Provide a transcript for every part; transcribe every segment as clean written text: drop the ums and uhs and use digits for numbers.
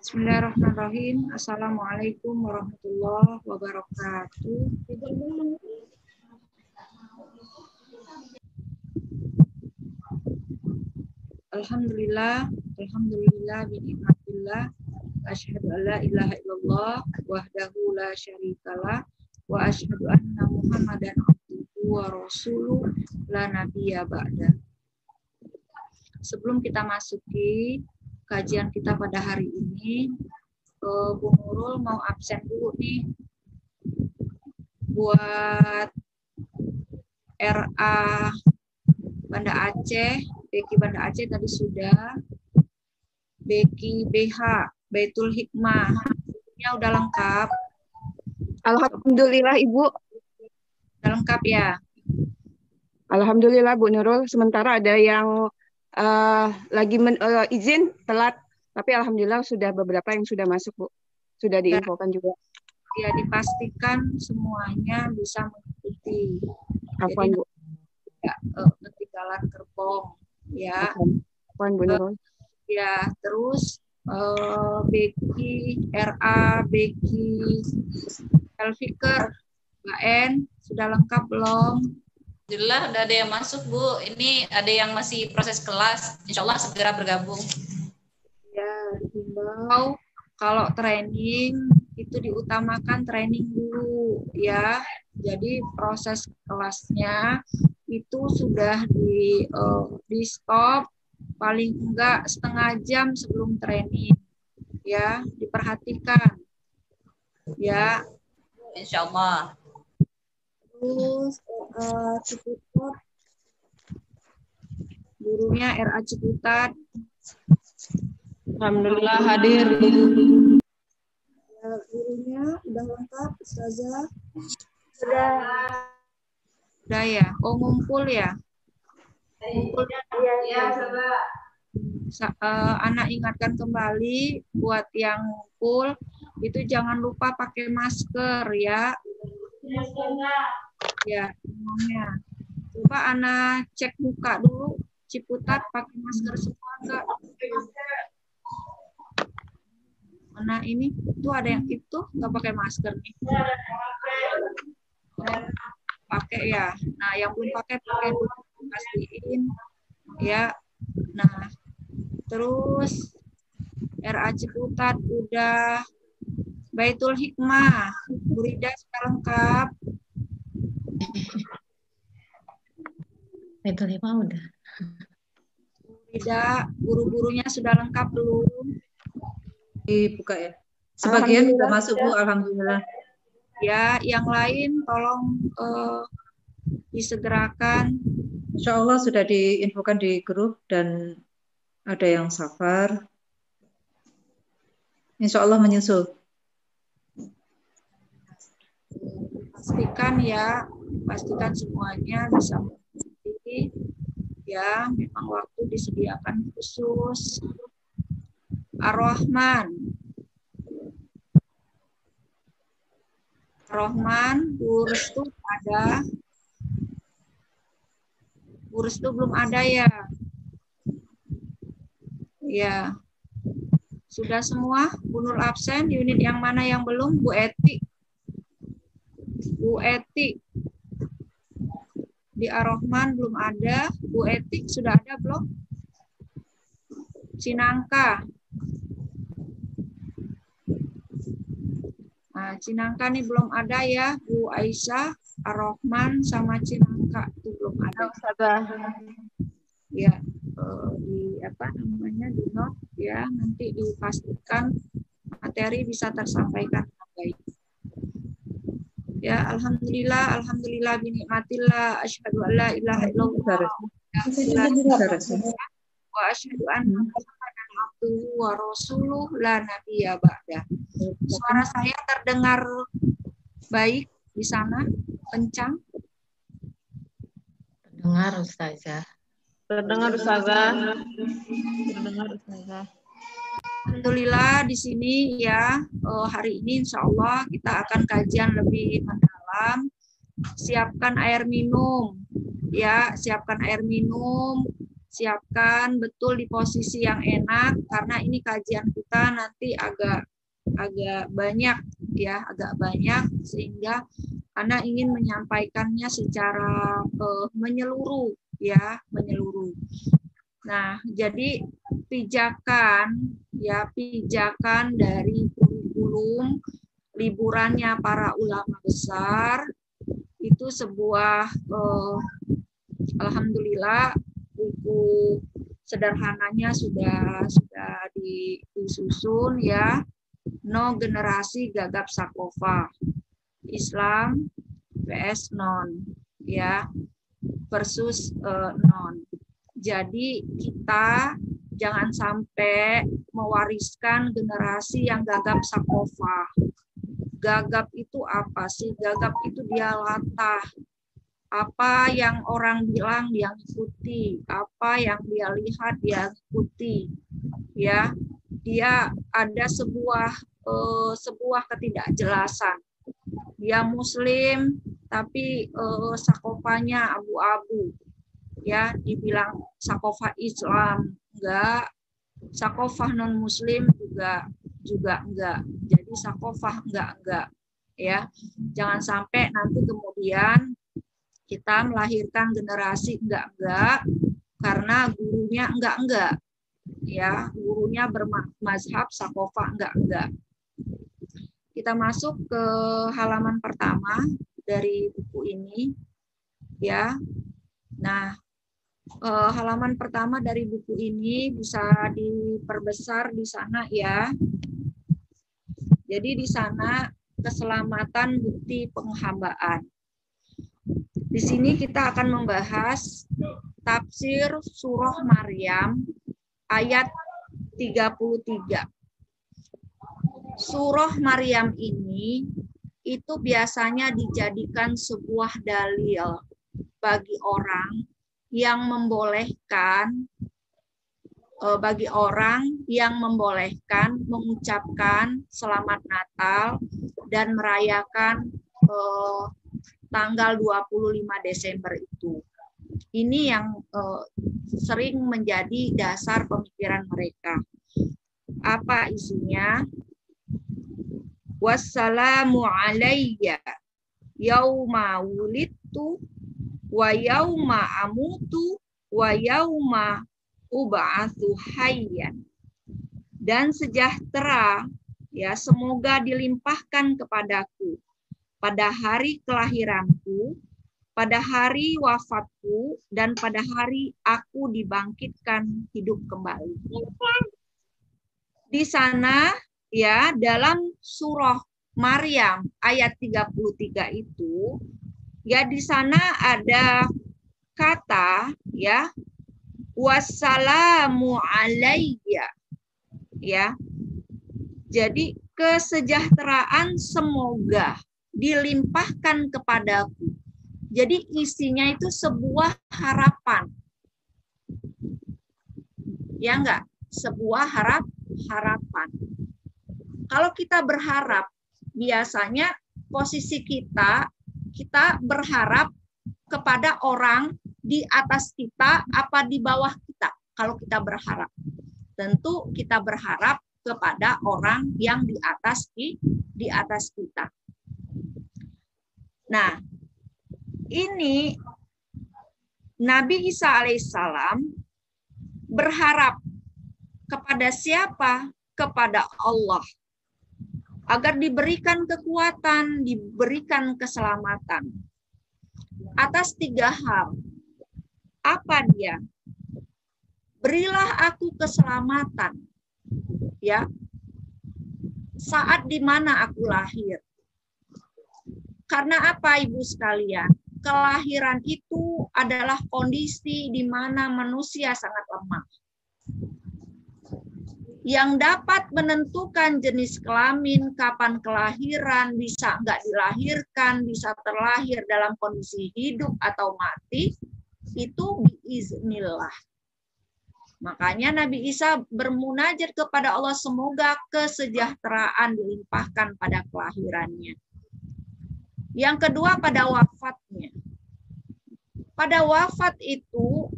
Bismillahirrahmanirrahim. Assalamualaikum warahmatullahi wabarakatuh. Alhamdulillah binikmatillah. Asyhadu an la ilaha illallah wahdahu la syarikalah wa asyhadu anna Muhammadan abduhu wa rasuluh la nabiyya ba'da. Sebelum kita masuki kajian kita pada hari ini, Bu Nurul mau absen dulu nih buat RA Banda Aceh, Beki Banda Aceh tadi sudah, Beki BH, Baitul Hikmah, ya udah lengkap. Alhamdulillah Ibu. Udah lengkap ya? Alhamdulillah Bu Nurul. Sementara ada yang lagi izin telat, tapi alhamdulillah sudah beberapa yang sudah masuk Bu. Sudah diinfokan juga. Ya, dipastikan semuanya bisa mengikuti. Afwan Bu. Ya, ketinggalan gerbong ya. Afwan Bu Nurul. Ya, terus Beki RA, Beki Elfikar, Mbak En, sudah lengkap belum? Alhamdulillah udah ada yang masuk Bu. Ini ada yang masih proses kelas. Insya Allah segera bergabung. Ya, himbau kalau training itu diutamakan training dulu ya. Jadi proses kelasnya itu sudah di stop paling enggak setengah jam sebelum training ya, diperhatikan ya. Insya Allah. Terus Ciputat, gurunya RA Ciputat. Alhamdulillah hadir. Ya, gurunya udah lengkap, Ustazah? Sudah ya? Oh, ngumpul ya? Ngumpul ya. Anak ingatkan kembali buat yang ngumpul itu jangan lupa pakai masker ya. Ya, semuanya. Coba anak cek muka dulu, Ciputat pakai masker semua enggak? Mana ini? Tuh ada yang itu enggak pakai masker nih. Pakai ya. Nah, yang belum pakai dulu, pastiin ya. Nah, terus RA Ciputat udah, Baitul Hikmah, Burida sudah lengkap. Baitul Hikmah udah. Tidak, guru-gurunya sudah lengkap belum? Dibuka ya. Sebagian sudah masuk Bu, alhamdulillah. Ya, yang lain tolong disegerakan. Insya Allah sudah diinfokan di grup dan ada yang safar. Insya Allah menyusul. Pastikan ya, pastikan semuanya bisa mengikuti. Ya, memang waktu disediakan khusus. Ar-Rahman. Ar-Rahman, Bu Restu ada. Bu Restu belum ada ya? Ya. Sudah semua? Bu Nur absen, unit yang mana yang belum? Bu Eti. Bu Eti. Di Ar-Rahman belum ada. Bu Eti sudah ada belum? Cinangka. Nah, Cinangka nih belum ada ya. Bu Aisyah, Ar-Rahman sama Cinangka itu belum ada. Ya, di apa namanya di note ya, nanti dipastikan materi bisa tersampaikan dengan baik. Ya, alhamdulillah binikmatillah, asyhadu an la ilaha illallah wa asyhadu anna Muhammadan abduhu wa rasuluh la nabiyya ba'da. Suara saya terdengar baik di sana, kencang? Terdengar Ustazah. Terdengar Ustazah. Terdengar Ustazah. Alhamdulillah di sini ya, hari ini insya Allah kita akan kajian lebih mendalam. Siapkan air minum, ya, siapkan air minum, siapkan betul di posisi yang enak karena ini kajian kita nanti agak banyak ya, agak banyak sehingga Ana ingin menyampaikannya secara menyeluruh ya, menyeluruh. Nah, jadi pijakan dari kurikulum liburannya para ulama besar itu sebuah alhamdulillah buku sederhananya sudah disusun ya. No generasi gagap sakofa, Islam vs non ya, versus non. Jadi kita jangan sampai mewariskan generasi yang gagap sakofa. Gagap itu apa sih? Gagap itu dia latah. Apa yang orang bilang dia ikuti, apa yang dia lihat dia ikuti. Ya, dia ada sebuah ketidakjelasan. Dia muslim tapi sakofanya abu-abu. Ya, dibilang sakofa Islam enggak, sakofah non muslim juga enggak. Jadi sakofah enggak ya. Jangan sampai nanti kemudian kita melahirkan generasi enggak karena gurunya enggak ya, gurunya bermazhab sakofah enggak. Kita masuk ke halaman pertama dari buku ini ya. Nah, halaman pertama dari buku ini bisa diperbesar di sana ya. Jadi di sana keselamatan bukti penghambaan. Di sini kita akan membahas tafsir surah Maryam ayat 33. Surah Maryam ini itu biasanya dijadikan sebuah dalil bagi orang yang membolehkan mengucapkan selamat Natal dan merayakan tanggal 25 Desember itu. Ini yang sering menjadi dasar pemikiran mereka. Apa isinya? Wassalamu alayya yauma wulidtu wa yauma amutu wa yauma ub'atsu hayyan. Dan sejahtera ya, semoga dilimpahkan kepadaku pada hari kelahiranku, pada hari wafatku, dan pada hari aku dibangkitkan hidup kembali. Di sana ya, dalam surah Maryam ayat 33 itu ya, di sana ada kata ya, wassalamu alayya ya. Jadi kesejahteraan semoga dilimpahkan kepadaku. Jadi isinya itu sebuah harapan. Ya enggak? Sebuah harapan. Kalau kita berharap, biasanya posisi kita berharap kepada orang di atas kita apa di bawah kita. Kalau kita berharap, tentu kita berharap kepada orang yang di atas kita. Nah, ini Nabi Isa alaihissalam berharap kepada siapa? Kepada Allah. Agar diberikan kekuatan, diberikan keselamatan. Atas 3 hal. Apa dia? Berilah aku keselamatan. Ya. Saat di mana aku lahir. Karena apa, Ibu sekalian? Kelahiran itu adalah kondisi di mana manusia sangat lemah. Yang dapat menentukan jenis kelamin, kapan kelahiran, bisa enggak dilahirkan, bisa terlahir dalam kondisi hidup atau mati, itu biiznillah. Makanya Nabi Isa bermunajat kepada Allah semoga kesejahteraan dilimpahkan pada kelahirannya. Yang kedua pada wafatnya. pada wafat itu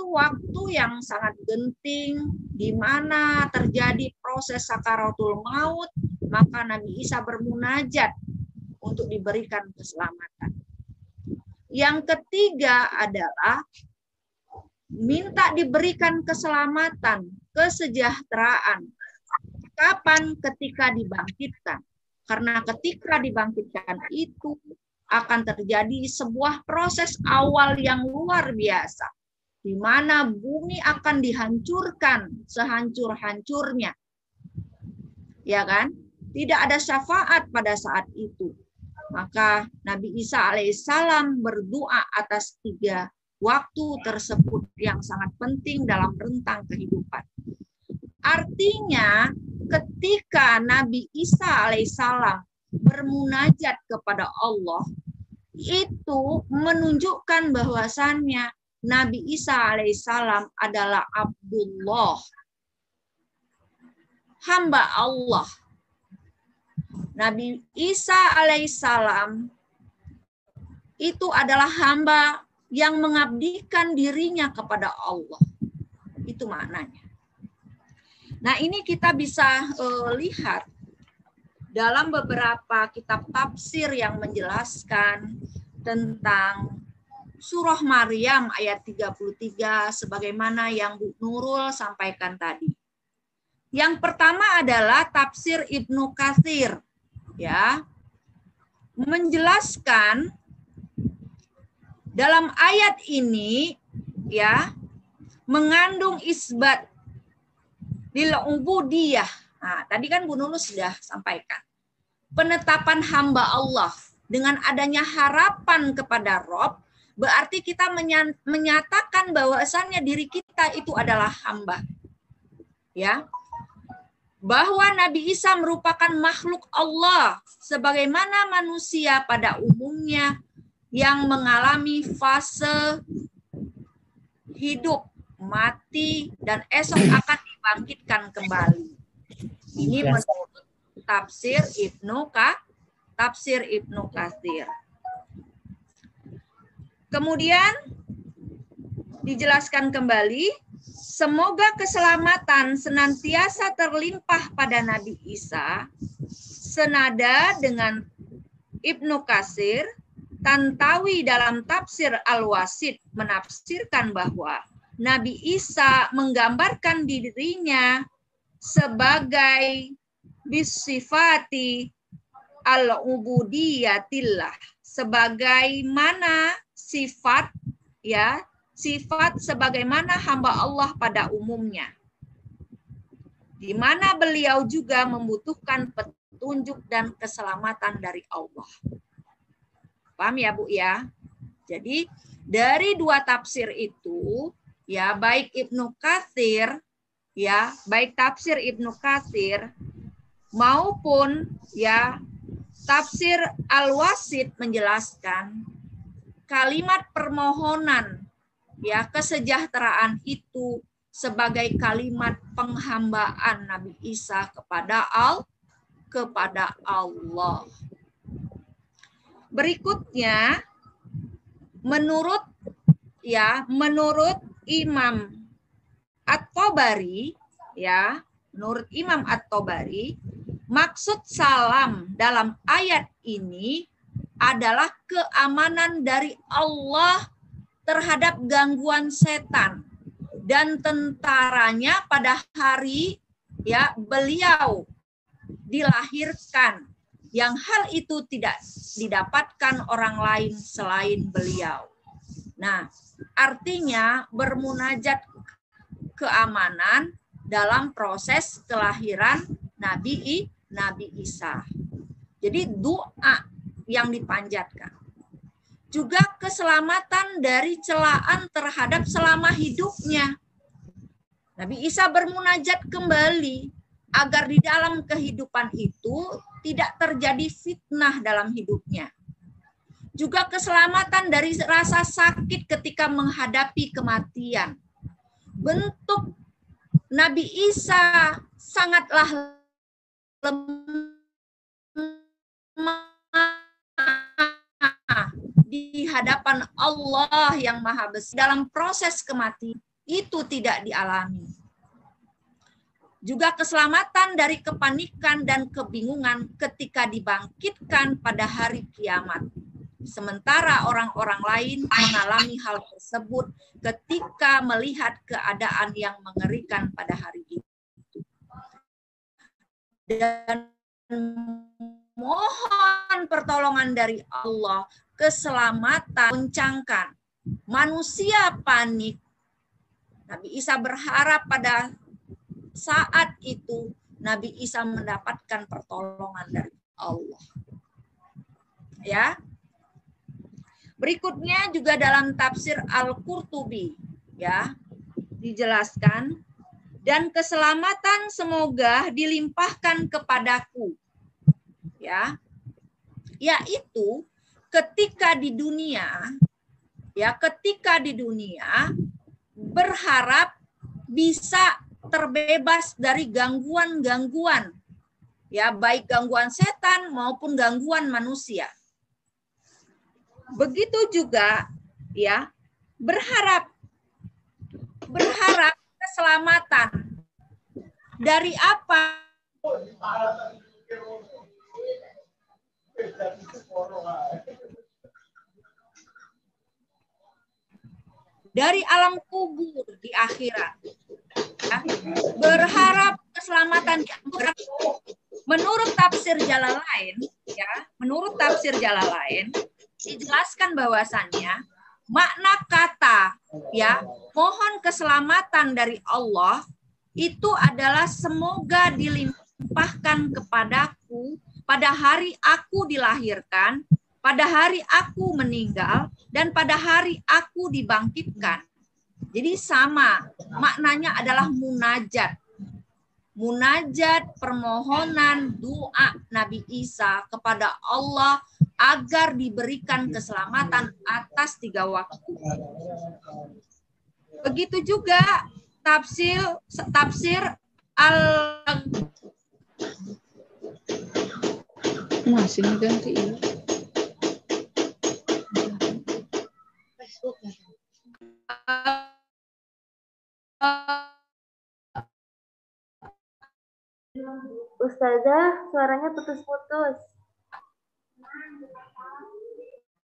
waktu yang sangat genting, di mana terjadi proses sakaratul maut, maka Nabi Isa bermunajat untuk diberikan keselamatan. Yang ketiga adalah minta diberikan keselamatan, kesejahteraan. Kapan? Ketika dibangkitkan. Karena ketika dibangkitkan itu akan terjadi sebuah proses awal yang luar biasa, di mana bumi akan dihancurkan sehancur-hancurnya. Ya kan? Tidak ada syafaat pada saat itu. Maka Nabi Isa alaihissalam berdoa atas 3 waktu tersebut yang sangat penting dalam rentang kehidupan. Artinya ketika Nabi Isa alaihissalam bermunajat kepada Allah, itu menunjukkan bahwasannya Nabi Isa alaihissalam adalah Abdullah, hamba Allah. Nabi Isa alaihissalam itu adalah hamba yang mengabdikan dirinya kepada Allah. Itu maknanya. Nah, ini kita bisa lihat dalam beberapa kitab tafsir yang menjelaskan tentang surah Maryam ayat 33 sebagaimana yang Bu Nurul sampaikan tadi. Yang pertama adalah tafsir Ibnu Katsir, ya, menjelaskan dalam ayat ini, ya, mengandung isbat lil ubudiyah. Nah, tadi kan Bu Nurul sudah sampaikan. Penetapan hamba Allah dengan adanya harapan kepada Rob, berarti kita menyatakan bahwasannya diri kita itu adalah hamba. Ya. Bahwa Nabi Isa merupakan makhluk Allah sebagaimana manusia pada umumnya yang mengalami fase hidup, mati, dan esok akan dibangkitkan kembali. Ini menurut tafsir Ibnu Katsir. Kemudian dijelaskan kembali, semoga keselamatan senantiasa terlimpah pada Nabi Isa, senada dengan Ibnu Katsir. Tantawi dalam tafsir Al-Wasit menafsirkan bahwa Nabi Isa menggambarkan dirinya sebagai bisifati al-ubudiyatillah, sebagaimana sifat, ya, sifat sebagaimana hamba Allah pada umumnya, di mana beliau juga membutuhkan petunjuk dan keselamatan dari Allah. Paham ya Bu ya? Jadi dari 2 tafsir itu, ya, baik Ibnu Katsir, ya, baik tafsir Ibnu Katsir maupun, ya, tafsir Al-Wasit menjelaskan kalimat permohonan, ya, kesejahteraan itu sebagai kalimat penghambaan Nabi Isa kepada Allah. Berikutnya, menurut Imam At-Tabari, ya, menurut Imam At-Tabari, maksud salam dalam ayat ini adalah keamanan dari Allah terhadap gangguan setan dan tentaranya pada hari, ya, beliau dilahirkan, yang hal itu tidak didapatkan orang lain selain beliau. Nah, artinya bermunajat keamanan dalam proses kelahiran Nabi Isa. Jadi doa yang dipanjatkan. Juga keselamatan dari celaan terhadap selama hidupnya. Nabi Isa bermunajat kembali agar di dalam kehidupan itu tidak terjadi fitnah dalam hidupnya. Juga keselamatan dari rasa sakit ketika menghadapi kematian. Bentuk Nabi Isa sangatlah lemah di hadapan Allah yang Maha Besar dalam proses kematian itu tidak dialami. Juga keselamatan dari kepanikan dan kebingungan ketika dibangkitkan pada hari kiamat. Sementara orang-orang lain mengalami hal tersebut ketika melihat keadaan yang mengerikan pada hari itu. Dan mohon pertolongan dari Allah, keselamatan, goncangkan. Manusia panik. Nabi Isa berharap pada saat itu Nabi Isa mendapatkan pertolongan dari Allah. Ya. Berikutnya juga dalam tafsir Al-Qurtubi, ya, dijelaskan, dan keselamatan semoga dilimpahkan kepadaku, ya, yaitu ketika di dunia, ya, ketika di dunia berharap bisa terbebas dari gangguan-gangguan, ya, baik gangguan setan maupun gangguan manusia. Begitu juga, ya, berharap keselamatan dari apa? Dari alam kubur di akhirat. Ya. Berharap keselamatan di akhirat. Menurut tafsir Jalalain, ya, menurut tafsir Jalalain dijelaskan bahwasannya makna kata, ya, mohon keselamatan dari Allah itu adalah semoga dilimpahkan kepadaku pada hari aku dilahirkan, pada hari aku meninggal, dan pada hari aku dibangkitkan. Jadi sama, maknanya adalah munajat. Munajat, permohonan, doa Nabi Isa kepada Allah agar diberikan keselamatan atas 3 waktu. Begitu juga tafsir al masih ganti ini. Ustazah, suaranya putus-putus.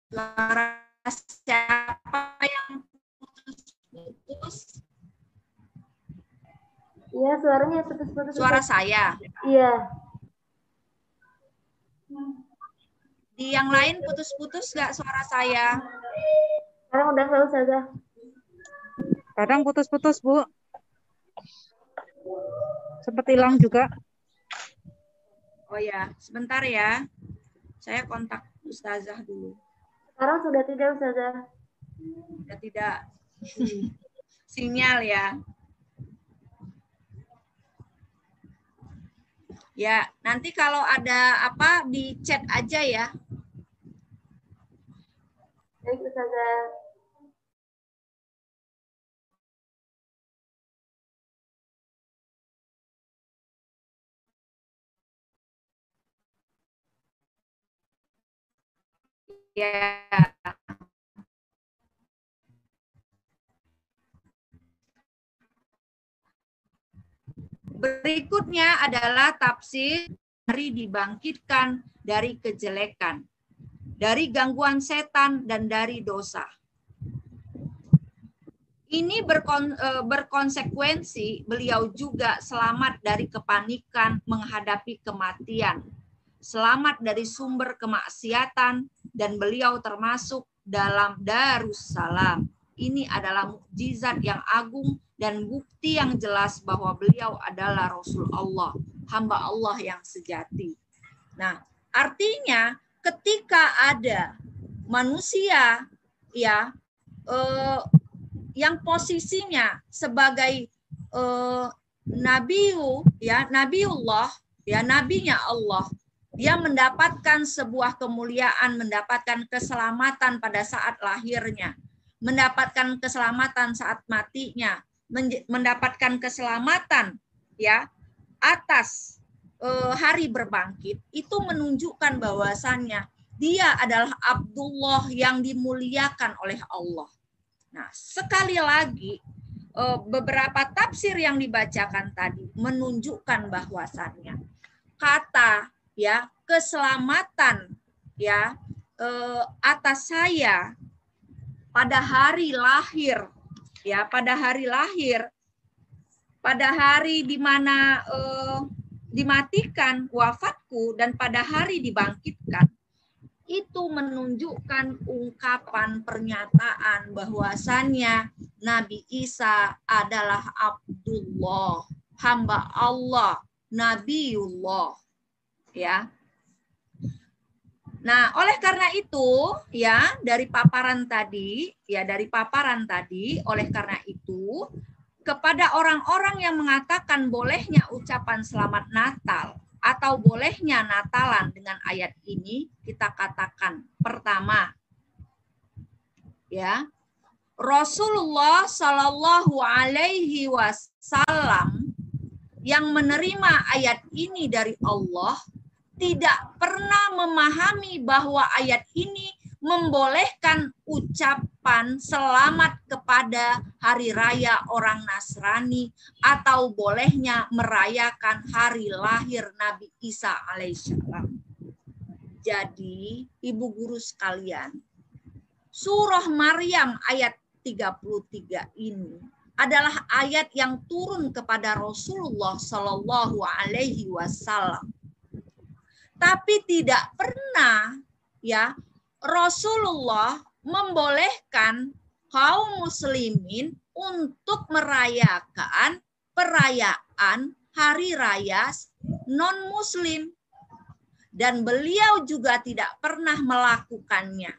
Suara siapa yang putus-putus? Iya, suaranya putus-putus. Suara saya. Iya. Di yang lain putus-putus nggak suara saya? Sekarang udah nggak, Ustazah. Kadang putus-putus, Bu. Sempat hilang juga. Oh ya, sebentar ya. Saya kontak Ustazah dulu. Sekarang sudah tidak, Ustazah. Sudah tidak. Sinyal ya. Ya, nanti kalau ada apa di chat aja ya. Baik, Ustazah. Ya. Berikutnya adalah tafsir dari dibangkitkan dari kejelekan, dari gangguan setan dan dari dosa. Ini berkonsekuensi beliau juga selamat dari kepanikan menghadapi kematian, selamat dari sumber kemaksiatan, dan beliau termasuk dalam Darussalam. Ini adalah mukjizat yang agung dan bukti yang jelas bahwa beliau adalah Rasul Allah, hamba Allah yang sejati. Nah, artinya ketika ada manusia ya yang posisinya sebagai nabiullah, ya, nabinya Allah, dia mendapatkan sebuah kemuliaan, mendapatkan keselamatan pada saat lahirnya, mendapatkan keselamatan saat matinya, mendapatkan keselamatan ya atas hari berbangkit, itu menunjukkan bahwasannya Dia adalah Abdullah yang dimuliakan oleh Allah. Nah, sekali lagi beberapa tafsir yang dibacakan tadi menunjukkan bahwasannya kata ya keselamatan ya atas saya pada hari lahir ya, pada hari di mana dimatikan wafatku dan pada hari dibangkitkan, itu menunjukkan ungkapan pernyataan bahwasannya Nabi Isa adalah Abdullah, hamba Allah, Nabiullah, ya. Nah, oleh karena itu, ya, dari paparan tadi, oleh karena itu, kepada orang-orang yang mengatakan bolehnya ucapan selamat Natal atau bolehnya Natalan dengan ayat ini, kita katakan pertama, ya, Rasulullah Shallallahu Alaihi Wasallam yang menerima ayat ini dari Allah tidak pernah memahami bahwa ayat ini membolehkan ucapan selamat kepada hari raya orang Nasrani atau bolehnya merayakan hari lahir Nabi Isa alaihissalam. Jadi, Ibu guru sekalian, surah Maryam ayat 33 ini adalah ayat yang turun kepada Rasulullah Shallallahu Alaihi Wasallam. Tapi tidak pernah ya Rasulullah membolehkan kaum muslimin untuk merayakan perayaan hari raya non-muslim. Dan beliau juga tidak pernah melakukannya.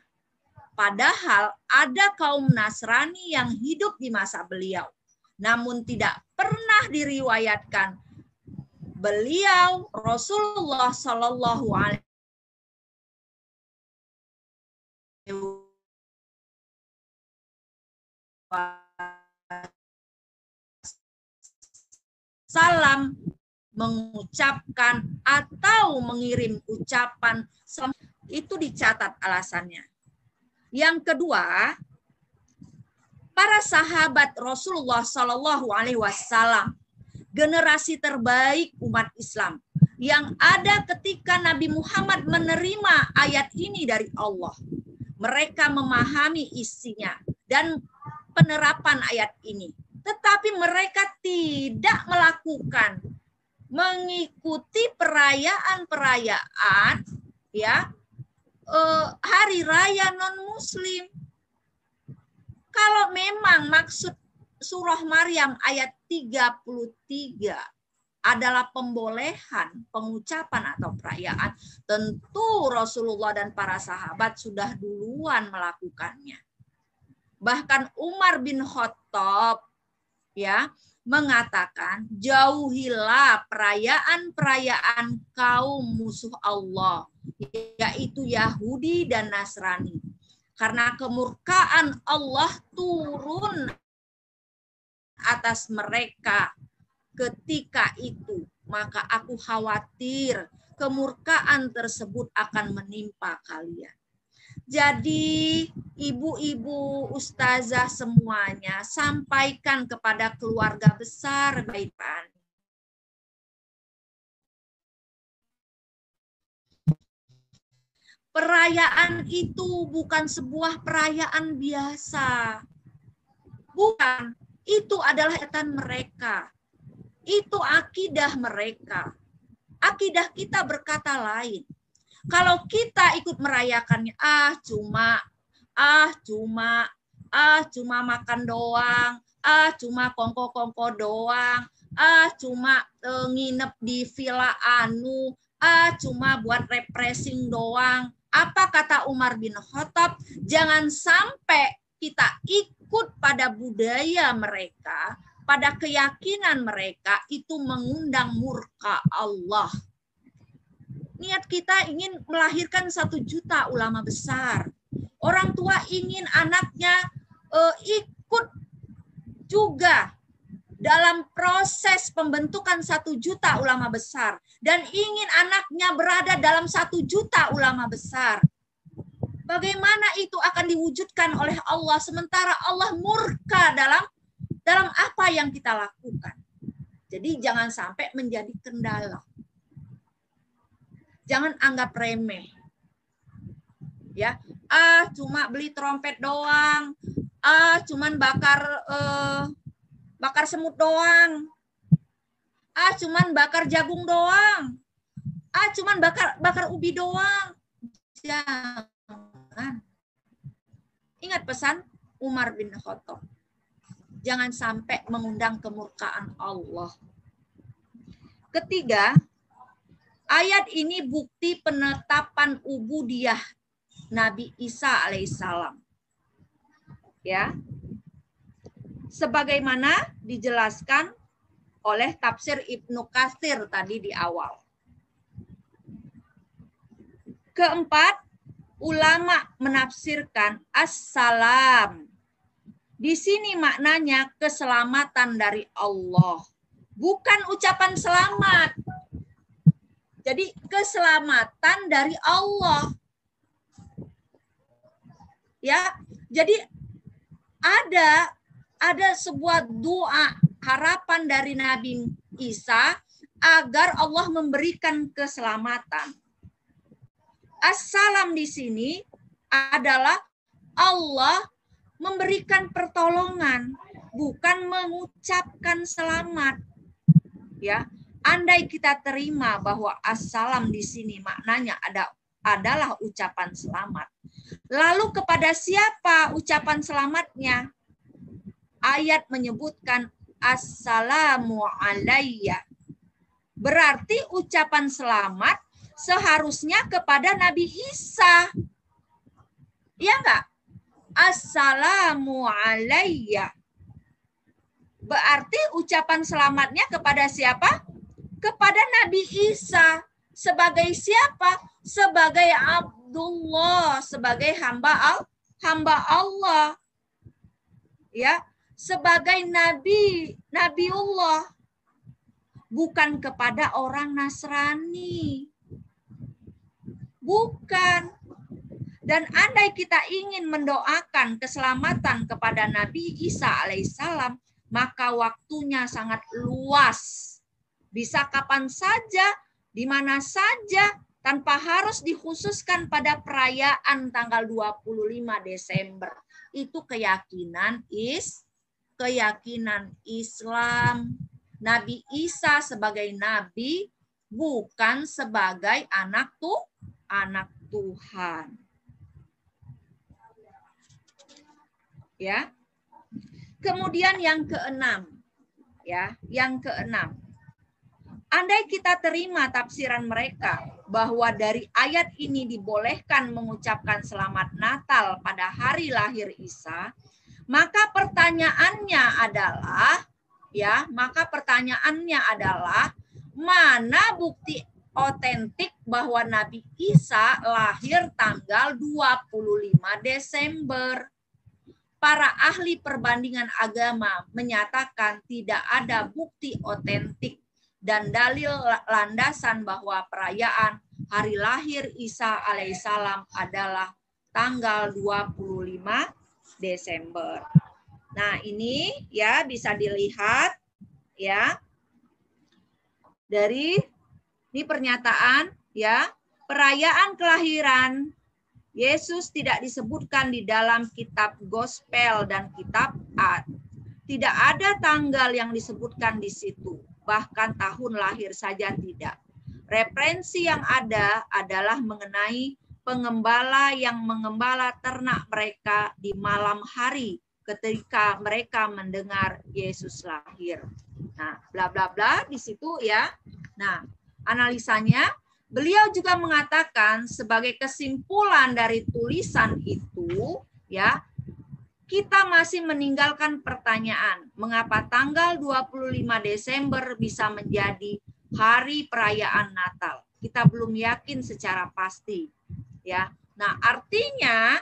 Padahal ada kaum Nasrani yang hidup di masa beliau. Namun tidak pernah diriwayatkan beliau Rasulullah Shallallahu Alaihi Wasallam mengucapkan atau mengirim ucapan, itu dicatat alasannya. Yang kedua, para sahabat Rasulullah Shallallahu Alaihi Wasallam, generasi terbaik umat Islam yang ada ketika Nabi Muhammad menerima ayat ini dari Allah. Mereka memahami isinya dan penerapan ayat ini. Tetapi mereka tidak melakukan, mengikuti perayaan-perayaan ya hari raya non-muslim. Kalau memang maksud surah Maryam ayat 33 adalah pembolehan pengucapan atau perayaan, tentu Rasulullah dan para sahabat sudah duluan melakukannya. Bahkan Umar bin Khattab ya mengatakan, jauhilah perayaan-perayaan kaum musuh Allah, yaitu Yahudi dan Nasrani. Karena kemurkaan Allah turun atas mereka ketika itu, maka aku khawatir kemurkaan tersebut akan menimpa kalian. Jadi ibu-ibu, ustazah semuanya, sampaikan kepada keluarga besar Bait Bani. Perayaan itu bukan sebuah perayaan biasa. Bukan, itu adalah kegiatan mereka. Itu akidah mereka. Akidah kita berkata lain. Kalau kita ikut merayakannya, cuma makan doang, cuma kongko-kongko doang, cuma nginep di villa anu, cuma buat refreshing doang. Apa kata Umar bin Khattab? Jangan sampai kita ikut pada budaya mereka, pada keyakinan mereka, itu mengundang murka Allah. Niat kita ingin melahirkan 1 juta ulama besar. Orang tua ingin anaknya ikut juga dalam proses pembentukan 1 juta ulama besar. Dan ingin anaknya berada dalam 1 juta ulama besar. Bagaimana itu akan diwujudkan oleh Allah sementara Allah murka dalam apa yang kita lakukan. Jadi jangan sampai menjadi kendala. Jangan anggap remeh. Ya, cuma beli trompet doang. Cuman bakar semut doang. Cuman bakar jagung doang. Cuman bakar ubi doang. Jangan. Ingat pesan Umar bin Khattab. Jangan sampai mengundang kemurkaan Allah. Ketiga, ayat ini bukti penetapan ubudiyah Nabi Isa alaihissalam. Ya. Sebagaimana dijelaskan oleh tafsir Ibnu Katsir tadi di awal. Keempat, ulama menafsirkan assalam. Di sini maknanya keselamatan dari Allah. Bukan ucapan selamat. Jadi keselamatan dari Allah. Ya, jadi ada sebuah doa harapan dari Nabi Isa agar Allah memberikan keselamatan. Assalam di sini adalah Allah memberikan pertolongan, bukan mengucapkan selamat. Ya, andai kita terima bahwa assalam di sini maknanya adalah ucapan selamat. Lalu kepada siapa ucapan selamatnya? Ayat menyebutkan assalamu alayya. Berarti ucapan selamat seharusnya kepada Nabi Isa. Ya enggak? Assalamu alayya. Berarti ucapan selamatnya kepada siapa? Kepada Nabi Isa. Sebagai siapa? Sebagai Abdullah, sebagai hamba Allah. Ya, sebagai Nabiullah. Bukan kepada orang Nasrani. Bukan. Dan andai kita ingin mendoakan keselamatan kepada Nabi Isa alaihissalam, maka waktunya sangat luas. Bisa kapan saja, di mana saja, tanpa harus dikhususkan pada perayaan tanggal 25 Desember. Itu keyakinan Islam. Nabi Isa sebagai nabi, bukan sebagai anak Tuhan. Ya. Kemudian yang keenam, ya, yang keenam. Andai kita terima tafsiran mereka bahwa dari ayat ini dibolehkan mengucapkan selamat Natal pada hari lahir Isa, maka pertanyaannya adalah mana bukti otentik bahwa Nabi Isa lahir tanggal 25 Desember? Para ahli perbandingan agama menyatakan tidak ada bukti otentik dan dalil landasan bahwa perayaan hari lahir Isa alaihissalam adalah tanggal 25 Desember. Nah, ini ya bisa dilihat ya dari ini pernyataan ya, perayaan kelahiran Yesus tidak disebutkan di dalam kitab Gospel dan kitab Ad. Tidak ada tanggal yang disebutkan di situ, bahkan tahun lahir saja tidak. Referensi yang ada adalah mengenai pengembala yang mengembala ternak mereka di malam hari ketika mereka mendengar Yesus lahir. Nah, bla bla bla di situ ya. Nah, analisanya beliau juga mengatakan sebagai kesimpulan dari tulisan itu, ya, kita masih meninggalkan pertanyaan, mengapa tanggal 25 Desember bisa menjadi hari perayaan Natal? Kita belum yakin secara pasti, ya. Nah, artinya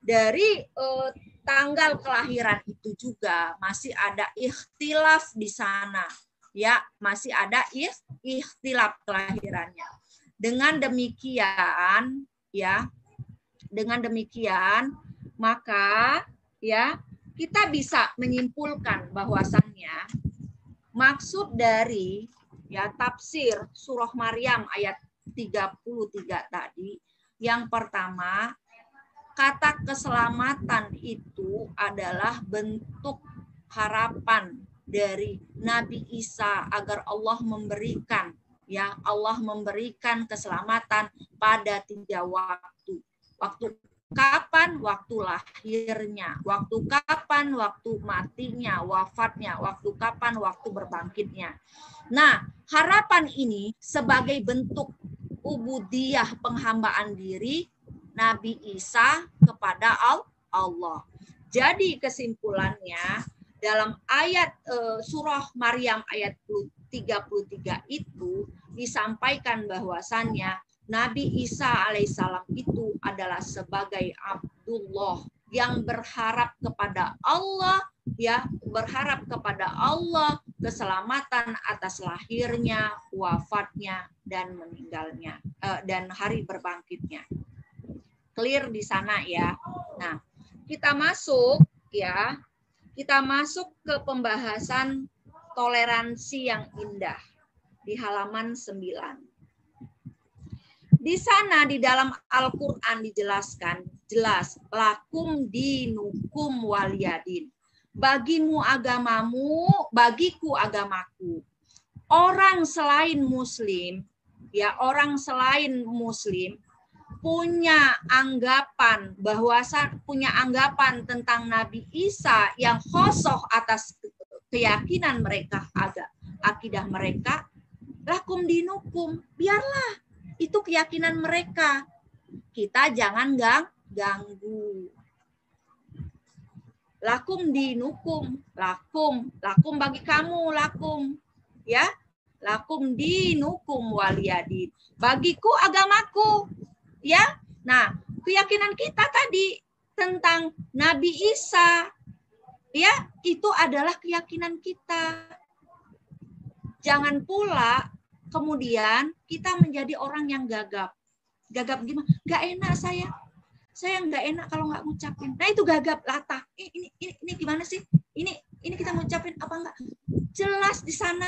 dari tanggal kelahiran itu juga masih ada ikhtilaf di sana. Ya, masih ada ikhtilaf kelahirannya. Dengan demikian, ya, Dengan demikian, maka ya kita bisa menyimpulkan bahwasannya maksud dari ya tafsir surah Maryam ayat 33 tadi, yang pertama, kata keselamatan itu adalah bentuk harapan dari Nabi Isa agar Allah memberikan keselamatan pada 3 waktu. Waktu kapan? Waktu lahirnya. Waktu kapan? Waktu matinya, wafatnya. Waktu kapan? Waktu berbangkitnya. Nah, harapan ini sebagai bentuk ubudiyah, penghambaan diri Nabi Isa kepada Allah. Jadi kesimpulannya dalam ayat surah Maryam ayat 33 itu disampaikan bahwasannya Nabi Isa alaihissalam itu adalah sebagai Abdullah yang berharap kepada Allah, ya, berharap kepada Allah keselamatan atas lahirnya, wafatnya, dan meninggalnya, dan hari berbangkitnya. Clear di sana ya. Nah, kita masuk ke pembahasan toleransi yang indah di halaman 9. Di sana di dalam Al-Quran dijelaskan jelas, lakum dinukum waliyadin. Bagimu agamamu, bagiku agamaku. Orang selain Muslim, ya, orang selain Muslim punya anggapan tentang Nabi Isa yang khosoh atas keyakinan mereka, akidah mereka, lakum dinukum, biarlah itu keyakinan mereka. Kita jangan ganggu. Lakum dinukum, lakum bagi kamu, lakum, ya, lakum dinukum waliyadin. Bagiku agamaku, ya. Nah, keyakinan kita tadi tentang Nabi Isa, ya, itu adalah keyakinan kita. Jangan pula kemudian kita menjadi orang yang gagap. Gagap gimana? Gak enak saya nggak enak kalau nggak ngucapin. Nah, itu gagap latah. Ini gimana sih? Ini kita ngucapin apa enggak? Jelas di sana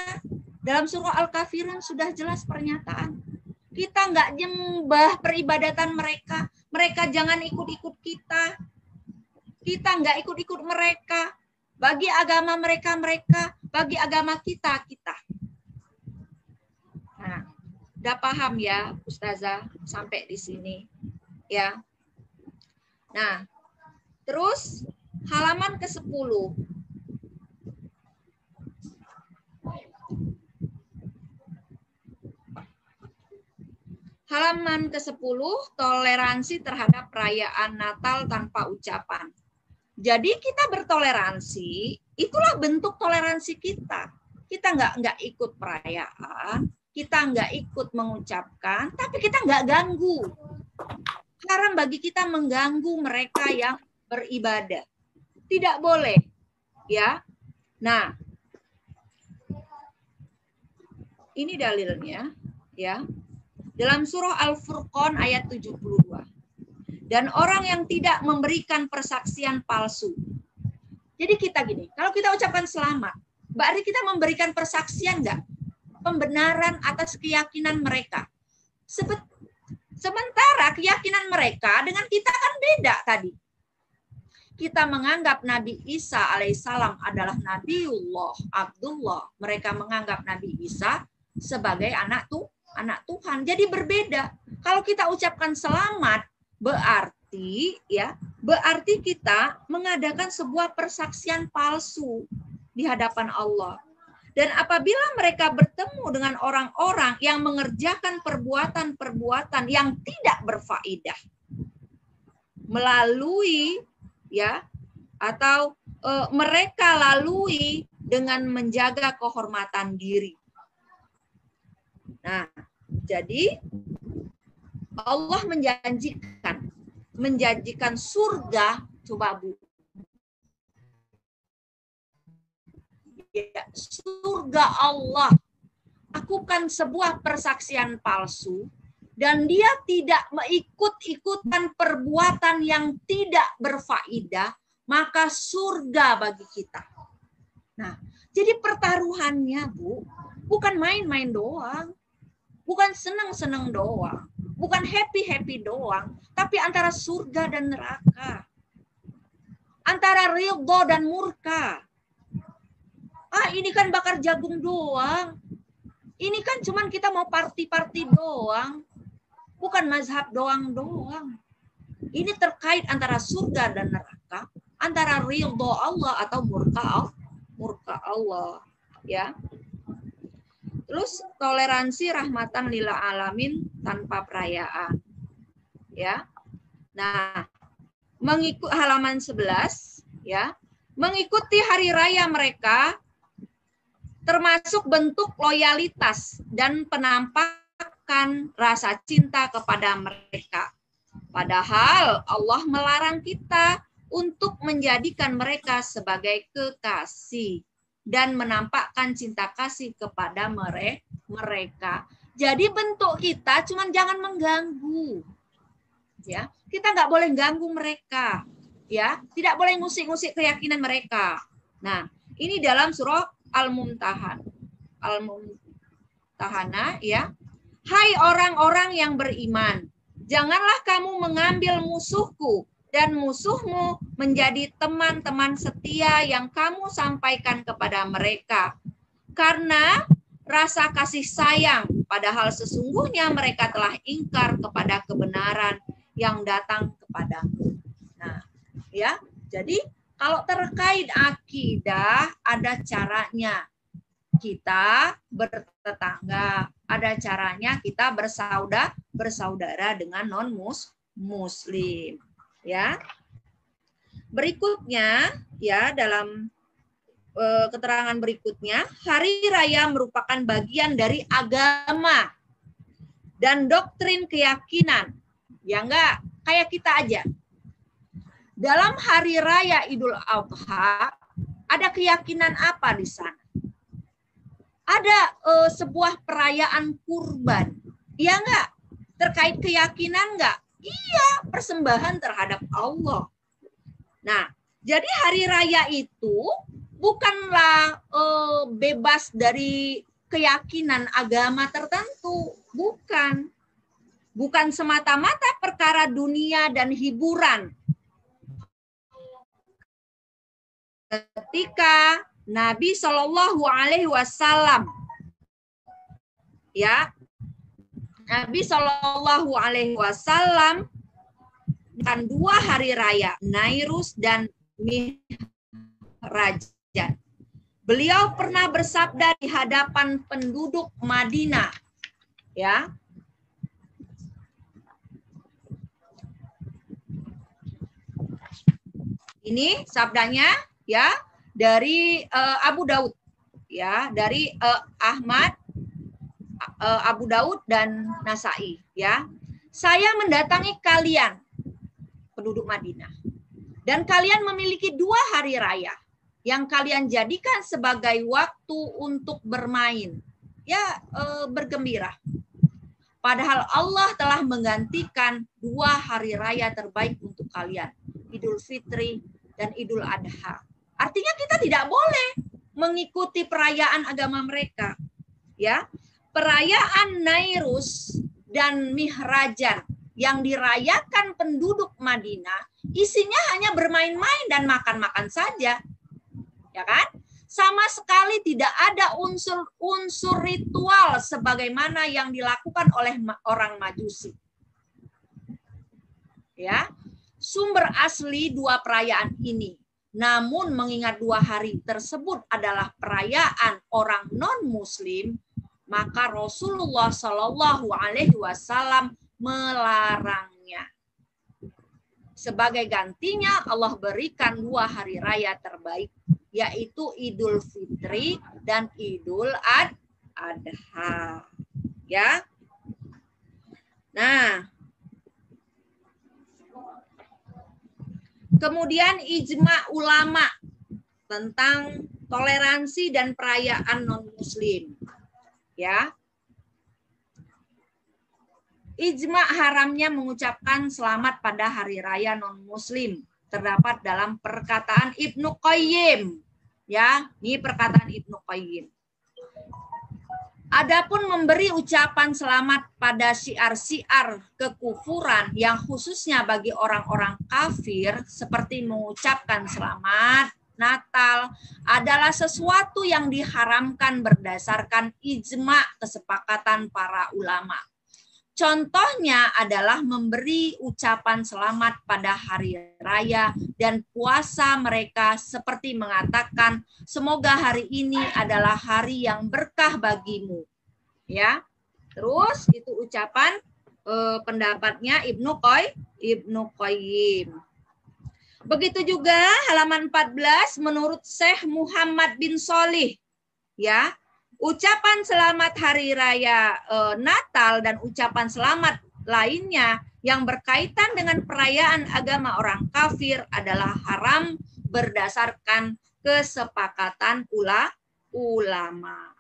dalam surah Al-Kafirun sudah jelas pernyataan. Kita nggak nyembah peribadatan mereka. Mereka jangan ikut-ikut kita. Kita nggak ikut-ikut mereka. Bagi agama mereka, bagi agama kita. Nah, udah paham ya, Ustazah, sampai di sini, ya. Nah, terus halaman ke-10. Halaman ke-10, toleransi terhadap perayaan Natal tanpa ucapan. Jadi kita bertoleransi, itulah bentuk toleransi kita. Kita nggak ikut perayaan, kita nggak ikut mengucapkan, tapi kita nggak ganggu. Haram bagi kita mengganggu mereka yang beribadah. Tidak boleh, ya. Nah, ini dalilnya, ya. Dalam surah Al-Furqan ayat 72. Dan orang yang tidak memberikan persaksian palsu. Jadi kita gini, kalau kita ucapkan selamat, berarti kita memberikan persaksian nggak? Pembenaran atas keyakinan mereka. Sementara keyakinan mereka dengan kita kan beda tadi. Kita menganggap Nabi Isa alaihissalam adalah Nabiullah, Abdullah. Mereka menganggap Nabi Isa sebagai anak Tuhan. Jadi berbeda. Kalau kita ucapkan selamat, berarti kita mengadakan sebuah persaksian palsu di hadapan Allah. Dan apabila mereka bertemu dengan orang-orang yang mengerjakan perbuatan-perbuatan yang tidak berfaedah melalui mereka lalui dengan menjaga kehormatan diri. Nah, jadi Allah menjanjikan surga, coba Bu. Surga Allah. Lakukan sebuah persaksian palsu, dan dia tidak mengikut-ikutan perbuatan yang tidak berfaedah, maka surga bagi kita. Nah, jadi pertaruhannya, Bu, bukan main-main doang, bukan senang-senang doang, bukan happy-happy doang, tapi antara surga dan neraka, antara ridho dan murka. Ini kan bakar jagung doang. Ini kan cuman kita mau party-party doang. Bukan mazhab doang-doang. Ini terkait antara surga dan neraka, antara ridho Allah atau murka Allah, ya. Terus toleransi rahmatan lil alamin tanpa perayaan. Ya. Nah, mengikut halaman 11, ya. Mengikuti hari raya mereka termasuk bentuk loyalitas dan penampakan rasa cinta kepada mereka. Padahal Allah melarang kita untuk menjadikan mereka sebagai kekasih dan menampakkan cinta kasih kepada mereka. Jadi bentuk kita cuma jangan mengganggu. Ya, kita nggak boleh ganggu mereka. Ya, tidak boleh ngusik-ngusik keyakinan mereka. Nah, ini dalam surah Al-Mumtahanah, ya. Hai orang-orang yang beriman, janganlah kamu mengambil musuhku dan musuhmu menjadi teman-teman setia yang kamu sampaikan kepada mereka. Karena rasa kasih sayang, padahal sesungguhnya mereka telah ingkar kepada kebenaran yang datang kepadamu. Nah, ya, jadi kalau terkait akidah, ada caranya kita bertetangga, ada caranya kita bersaudara dengan non-muslim. Ya. Berikutnya, ya, dalam keterangan berikutnya, hari raya merupakan bagian dari agama dan doktrin keyakinan. Ya enggak, kayak kita aja. Dalam hari raya Idul Adha, ada keyakinan apa di sana? Ada sebuah perayaan kurban. Iya enggak? Terkait keyakinan enggak? Iya, persembahan terhadap Allah. Nah, jadi hari raya itu bukanlah bebas dari keyakinan agama tertentu. Bukan. Bukan semata-mata perkara dunia dan hiburan. Ketika Nabi Shallallahu Alaihi Wasallam, ya, Nabi Shallallahu Alaihi Wasallam dengan 2 hari raya, Nairus dan Mi'raj. Beliau pernah bersabda di hadapan penduduk Madinah, ya. Ini sabdanya, ya, dari Abu Daud, ya, dari Ahmad, Abu Daud dan Nasai, ya. Saya mendatangi kalian penduduk Madinah dan kalian memiliki 2 hari raya yang kalian jadikan sebagai waktu untuk bermain, ya, bergembira. Padahal Allah telah menggantikan 2 hari raya terbaik untuk kalian, Idul Fitri dan Idul Adha. Artinya kita tidak boleh mengikuti perayaan agama mereka. Ya, perayaan Nairus dan Mi'rajan yang dirayakan penduduk Madinah isinya hanya bermain-main dan makan-makan saja. Ya kan? Sama sekali tidak ada unsur ritual sebagaimana yang dilakukan oleh orang Majusi. Ya. Sumber asli 2 perayaan ini. Namun mengingat 2 hari tersebut adalah perayaan orang non-muslim, maka Rasulullah Shallallahu Alaihi Wasallam melarangnya. Sebagai gantinya Allah berikan 2 hari raya terbaik, yaitu Idul Fitri dan Idul Adha. Ya. Nah, kemudian ijma ulama tentang toleransi dan perayaan non-muslim. Ya. Ijma haramnya mengucapkan selamat pada hari raya non-muslim terdapat dalam perkataan Ibnu Qayyim. Ya, ini perkataan Ibnu Qayyim. Adapun memberi ucapan selamat pada syiar-syiar kekufuran yang khususnya bagi orang-orang kafir seperti mengucapkan selamat Natal adalah sesuatu yang diharamkan berdasarkan ijma kesepakatan para ulama. Contohnya adalah memberi ucapan selamat pada hari raya dan puasa mereka seperti mengatakan semoga hari ini adalah hari yang berkah bagimu. Ya. Terus itu ucapan pendapatnya Ibnu Qayyim. Begitu juga halaman 14 menurut Syekh Muhammad bin Sholih, ya. Ucapan selamat hari raya Natal dan ucapan selamat lainnya yang berkaitan dengan perayaan agama orang kafir adalah haram berdasarkan kesepakatan ulama.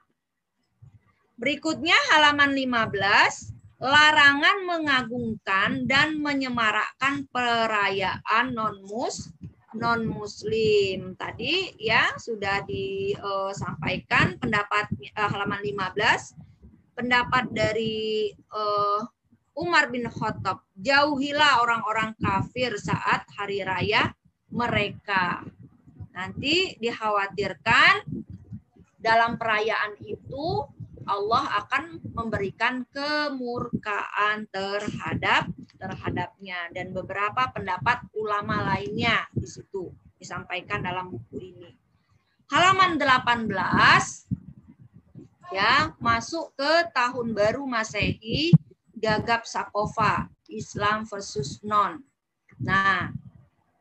Berikutnya halaman 15, larangan mengagungkan dan menyemarakkan perayaan non-muslim. Tadi ya sudah disampaikan pendapat halaman 15, pendapat dari Umar bin Khattab, jauhilah orang-orang kafir saat hari raya mereka. Nanti dikhawatirkan dalam perayaan itu Allah akan memberikan kemurkaan terhadapnya, dan beberapa pendapat ulama lainnya di situ disampaikan dalam buku ini. Halaman 18 ya, masuk ke tahun baru Masehi, Gagap Sakofa, Islam versus non. Nah,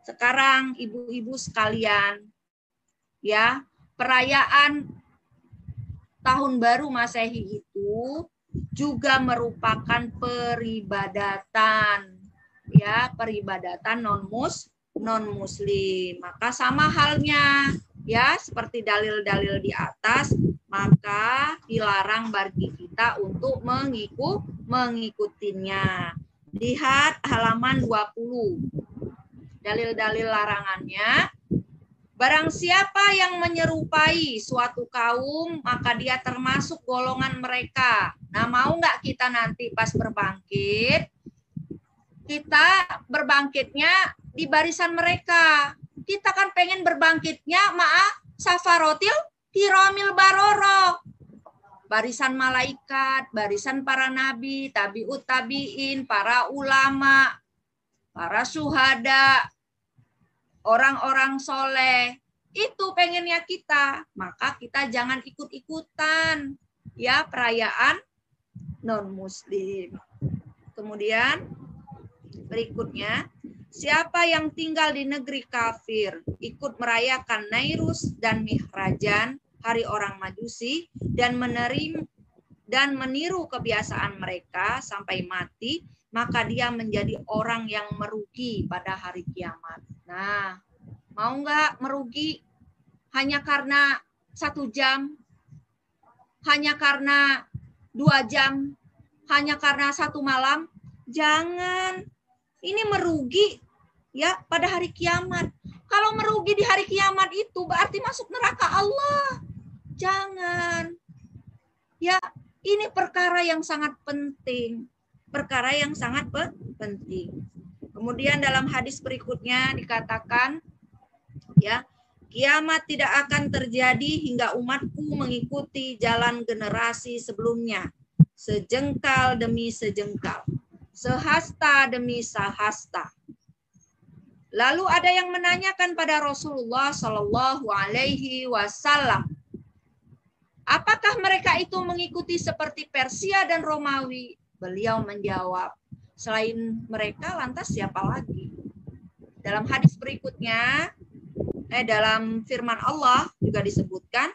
sekarang ibu-ibu sekalian ya, perayaan Tahun Baru Masehi itu juga merupakan peribadatan, ya, peribadatan non-muslim. Maka sama halnya, ya, seperti dalil-dalil di atas, maka dilarang bagi kita untuk mengikutinya. Lihat halaman 20. Dalil-dalil larangannya. Barang siapa yang menyerupai suatu kaum, maka dia termasuk golongan mereka. Nah, mau nggak kita nanti pas berbangkit, kita berbangkitnya di barisan mereka. Kita kan pengen berbangkitnya safarotil kiramil baroro. Barisan malaikat, barisan para nabi, tabiut tabiin, para ulama, para syuhada, orang-orang soleh, itu pengennya kita. Maka kita jangan ikut-ikutan ya perayaan non-muslim. Kemudian berikutnya, siapa yang tinggal di negeri kafir ikut merayakan Nairus dan Mihrajan, hari orang Majusi, dan meniru kebiasaan mereka sampai mati, maka dia menjadi orang yang merugi pada hari kiamat. Nah, mau nggak merugi hanya karena 1 jam, hanya karena 2 jam, hanya karena 1 malam? Jangan. Ini merugi ya pada hari kiamat. Kalau merugi di hari kiamat itu berarti masuk neraka Allah. Jangan. Ya, ini perkara yang sangat penting. Perkara yang sangat penting. Kemudian dalam hadis berikutnya dikatakan, ya, kiamat tidak akan terjadi hingga umatku mengikuti jalan generasi sebelumnya, sejengkal demi sejengkal, sehasta demi sehasta. Lalu ada yang menanyakan pada Rasulullah Shallallahu Alaihi Wasallam, apakah mereka itu mengikuti seperti Persia dan Romawi? Beliau menjawab, selain mereka lantas siapa lagi? Dalam hadis berikutnya, dalam firman Allah juga disebutkan,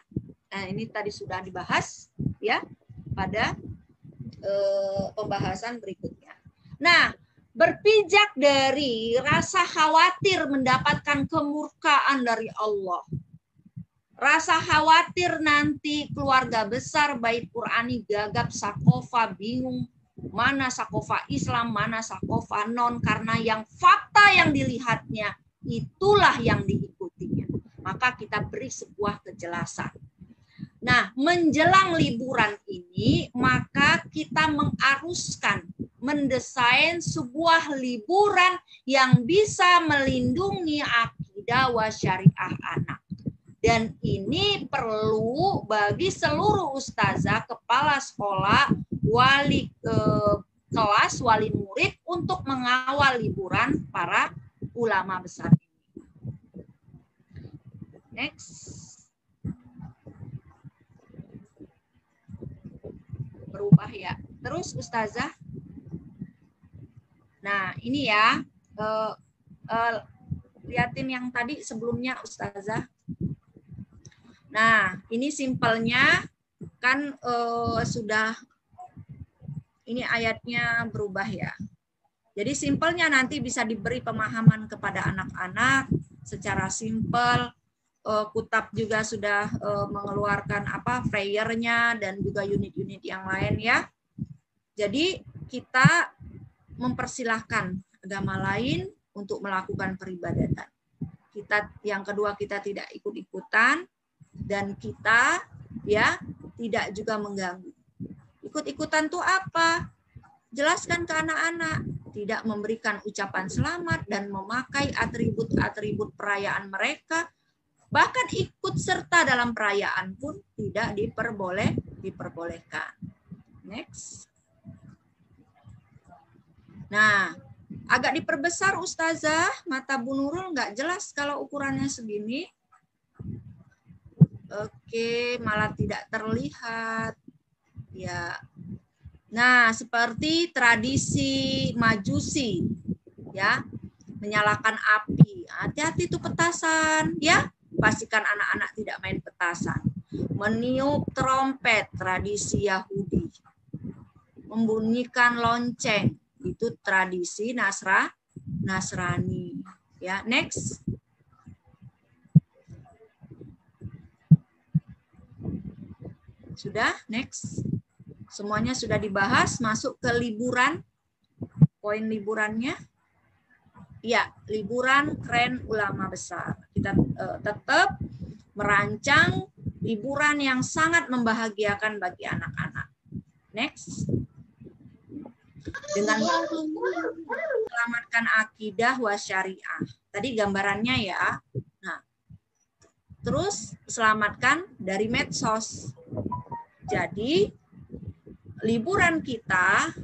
ini tadi sudah dibahas ya pada pembahasan berikutnya. Nah, berpijak dari rasa khawatir mendapatkan kemurkaan dari Allah, rasa khawatir nanti keluarga besar Bait Qurani Gagap Sakofa bingung mana sakofa Islam, mana sakofa non, karena yang fakta yang dilihatnya itulah yang diikutinya. Maka kita beri sebuah kejelasan. Nah, menjelang liburan ini, maka kita mengaruskan, mendesain sebuah liburan yang bisa melindungi akidah wa syariah anak. Dan ini perlu bagi seluruh ustazah, kepala sekolah, wali kelas, wali murid untuk mengawal liburan para ulama besar ini. Next. Berubah ya. Terus ustazah. Nah, ini ya. Liatin yang tadi sebelumnya ustazah. Nah, ini simpelnya kan sudah, ini ayatnya berubah ya. Jadi simpelnya nanti bisa diberi pemahaman kepada anak-anak secara simpel. Kutab juga sudah mengeluarkan prayer-nya dan juga unit-unit yang lain ya. Jadi kita mempersilahkan agama lain untuk melakukan peribadatan. Yang kedua, kita tidak ikut-ikutan, dan kita ya tidak juga mengganggu. Ikut-ikutan itu apa? Jelaskan ke anak-anak, tidak memberikan ucapan selamat dan memakai atribut-atribut perayaan mereka. Bahkan ikut serta dalam perayaan pun tidak diperbolehkan. Next. Nah, agak diperbesar ustazah, mata Bu Nurul nggak jelas kalau ukurannya segini. Oke, malah tidak terlihat. Ya. Nah, seperti tradisi Majusi, ya, menyalakan api. Hati-hati itu petasan, ya. Pastikan anak-anak tidak main petasan. Meniup trompet, tradisi Yahudi. Membunyikan lonceng, itu tradisi Nasrani. Ya, next. Sudah, next. Semuanya sudah dibahas, masuk ke liburan. Poin liburannya. Ya, liburan keren ulama besar. Kita tetap merancang liburan yang sangat membahagiakan bagi anak-anak. Next. Dengan selamatkan akidah wa syariah. Tadi gambarannya ya. Nah, terus selamatkan dari medsos. Jadi, liburan kita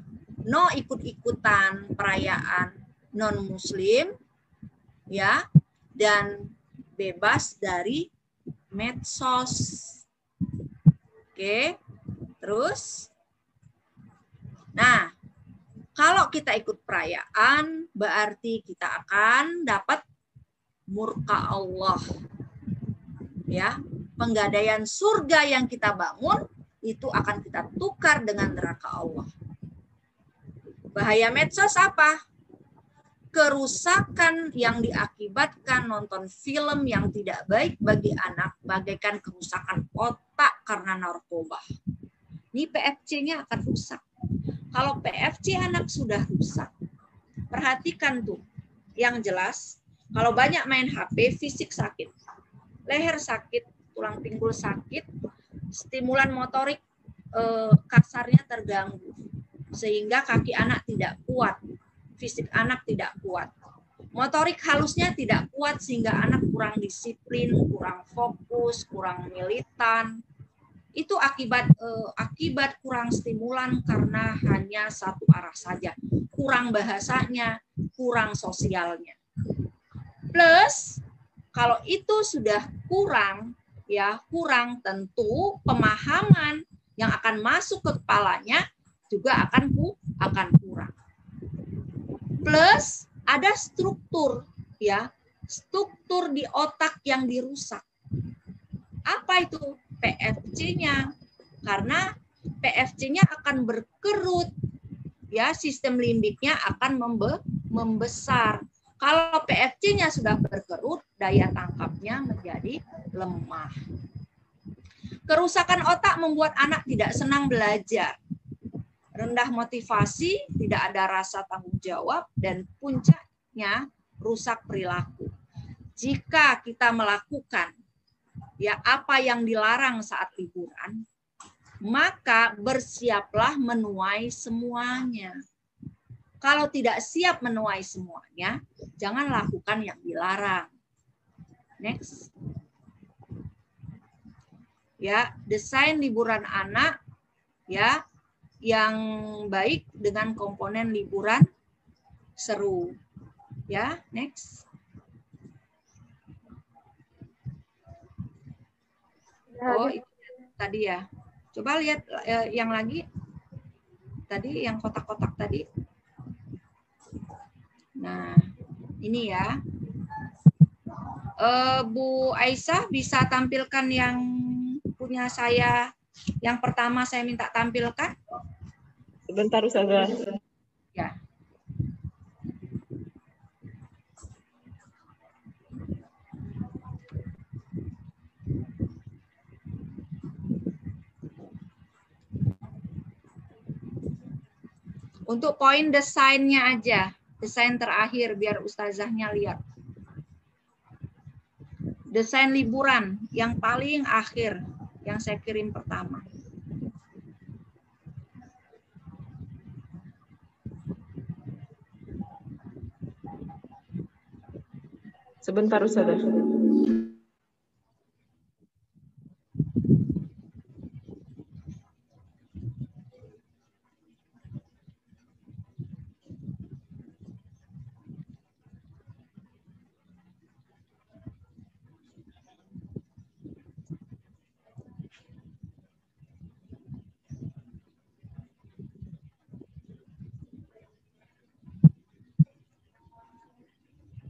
no ikut-ikutan perayaan non-muslim, ya, dan bebas dari medsos. Oke, terus, nah, kalau kita ikut perayaan, berarti kita akan dapat murka Allah, ya, penggadaian surga yang kita bangun itu akan kita tukar dengan neraka Allah. Bahaya medsos apa? Kerusakan yang diakibatkan nonton film yang tidak baik bagi anak, bagaikan kerusakan otak karena narkoba. Ini PFC-nya akan rusak. Kalau PFC anak sudah rusak, perhatikan tuh, yang jelas, kalau banyak main HP, fisik sakit, leher sakit, tulang pinggul sakit, stimulan motorik kasarnya terganggu, sehingga kaki anak tidak kuat, fisik anak tidak kuat. Motorik halusnya tidak kuat sehingga anak kurang disiplin, kurang fokus, kurang militan. Itu akibat kurang stimulan karena hanya satu arah saja. Kurang bahasanya, kurang sosialnya. Plus kalau itu sudah kurang, ya kurang, tentu pemahaman yang akan masuk ke kepalanya juga akan kurang. Plus ada struktur, ya, struktur di otak yang dirusak. Apa itu? PFC-nya. Karena PFC-nya akan berkerut, ya, sistem limbiknya akan membesar. Kalau PFC-nya sudah berkerut, daya tangkapnya menjadi lemah. Kerusakan otak membuat anak tidak senang belajar. rendah motivasi, tidak ada rasa tanggung jawab, dan puncaknya rusak perilaku. Jika kita melakukan ya apa yang dilarang saat liburan, maka bersiaplah menuai semuanya. Kalau tidak siap menuai semuanya, jangan lakukan yang dilarang. Next. Ya, desain liburan anak ya yang baik dengan komponen liburan seru. Ya, next. Oh, itu tadi ya. Coba lihat yang lagi. Tadi yang kotak-kotak tadi. Nah, ini ya. Bu Aisyah bisa tampilkan yang punya saya. Yang pertama saya minta tampilkan. Sebentar Ustazah. Ya. Untuk poin desainnya aja. Desain terakhir biar ustazahnya lihat. Desain liburan yang paling akhir yang saya kirim pertama. Sebentar Ustazah.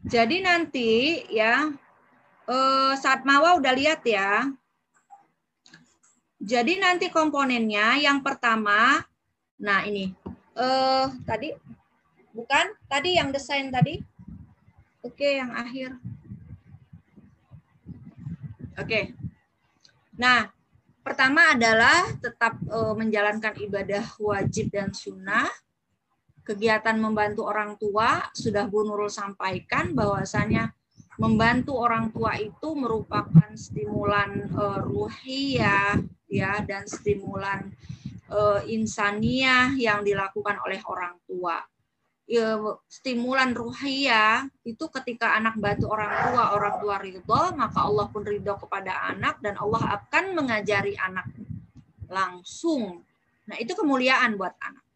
Jadi nanti ya saat Mawa udah lihat ya. Jadi nanti komponennya yang pertama, nah ini tadi bukan tadi yang desain tadi. Oke, yang akhir. Oke. Nah, pertama adalah tetap menjalankan ibadah wajib dan sunnah. Kegiatan membantu orang tua, sudah Bu Nurul sampaikan bahwasanya membantu orang tua itu merupakan stimulan ruhiyah ya dan stimulan insaniah yang dilakukan oleh orang tua. Stimulan ruhiyah itu ketika anak bantu orang tua ridho, maka Allah pun ridho kepada anak dan Allah akan mengajari anak langsung. Nah, itu kemuliaan buat anak.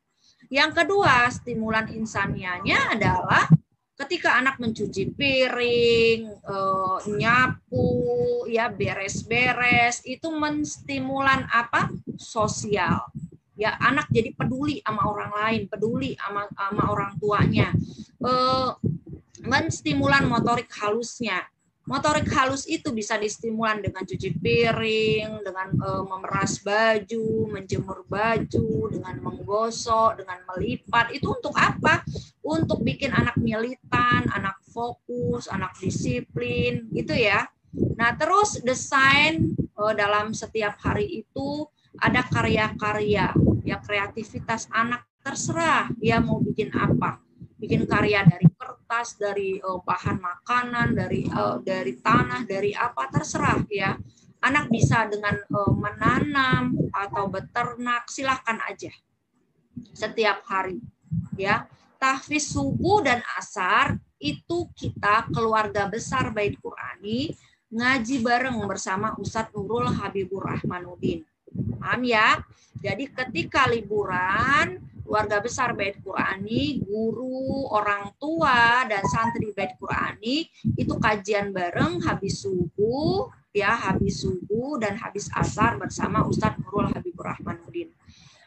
Yang kedua, stimulan insanianya adalah ketika anak mencuci piring, nyapu, ya beres-beres, itu menstimulan apa? Sosial. Ya, anak jadi peduli sama orang lain, peduli sama orang tuanya. Menstimulan motorik halusnya. Motorik halus itu bisa distimulan dengan cuci piring, dengan memeras baju, menjemur baju, dengan menggosok, dengan melipat. Itu untuk apa? Untuk bikin anak militan, anak fokus, anak disiplin, gitu ya. Nah, terus desain dalam setiap hari itu ada karya-karya, ya kreativitas anak terserah dia mau bikin apa. Bikin karya dari kertas, dari bahan makanan, dari tanah, dari apa terserah ya. Anak bisa dengan menanam atau beternak, silahkan aja. Setiap hari ya. Tahfiz subuh dan asar itu kita keluarga besar Bait Qurani ngaji bareng bersama Ustadz Nurul Habibur Rahmanuddin. Paham ya? Jadi ketika liburan keluarga besar Bait Qurani, guru, orang tua, dan santri Bait Qurani itu kajian bareng habis subuh, ya habis subuh dan habis asar bersama Ustadz Nurul Habibur Rahmanuddin.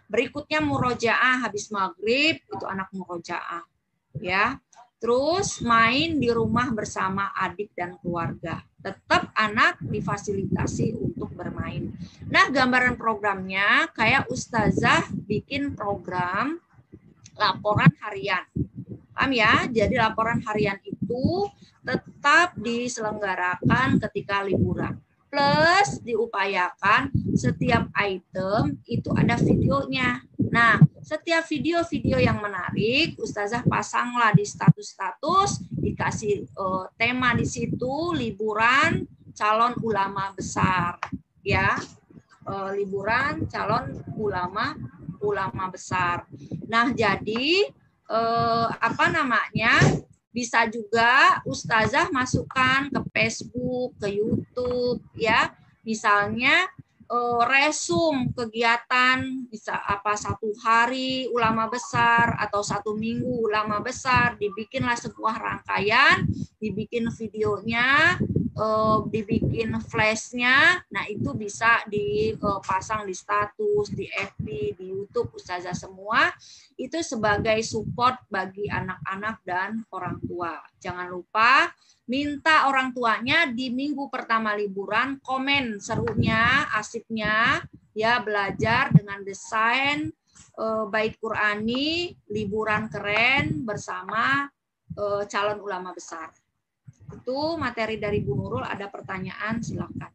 Berikutnya murojaah habis maghrib itu anak murojaah, ya. Terus main di rumah bersama adik dan keluarga. Tetap anak difasilitasi untuk bermain. Nah, gambaran programnya kayak ustazah bikin program laporan harian. Paham ya? Jadi laporan harian itu tetap diselenggarakan ketika liburan. Plus diupayakan setiap item itu ada videonya. Nah, setiap video-video yang menarik, Ustazah pasanglah di status-status, dikasih tema di situ, liburan calon ulama besar, ya, liburan calon ulama besar. Nah, jadi bisa juga Ustazah masukkan ke Facebook, ke YouTube, ya, misalnya resum kegiatan bisa satu hari ulama besar atau 1 minggu ulama besar, dibikinlah sebuah rangkaian, dibikin videonya, dibikin flashnya. Nah, itu bisa dipasang di status, di FB, di YouTube Ustazah semua. Itu sebagai support bagi anak-anak dan orang tua. Jangan lupa minta orang tuanya di minggu pertama liburan komen serunya, asiknya, ya, belajar dengan desain bait Qurani, liburan keren bersama calon ulama besar. Itu materi dari Bu Nurul. Ada pertanyaan, silakan.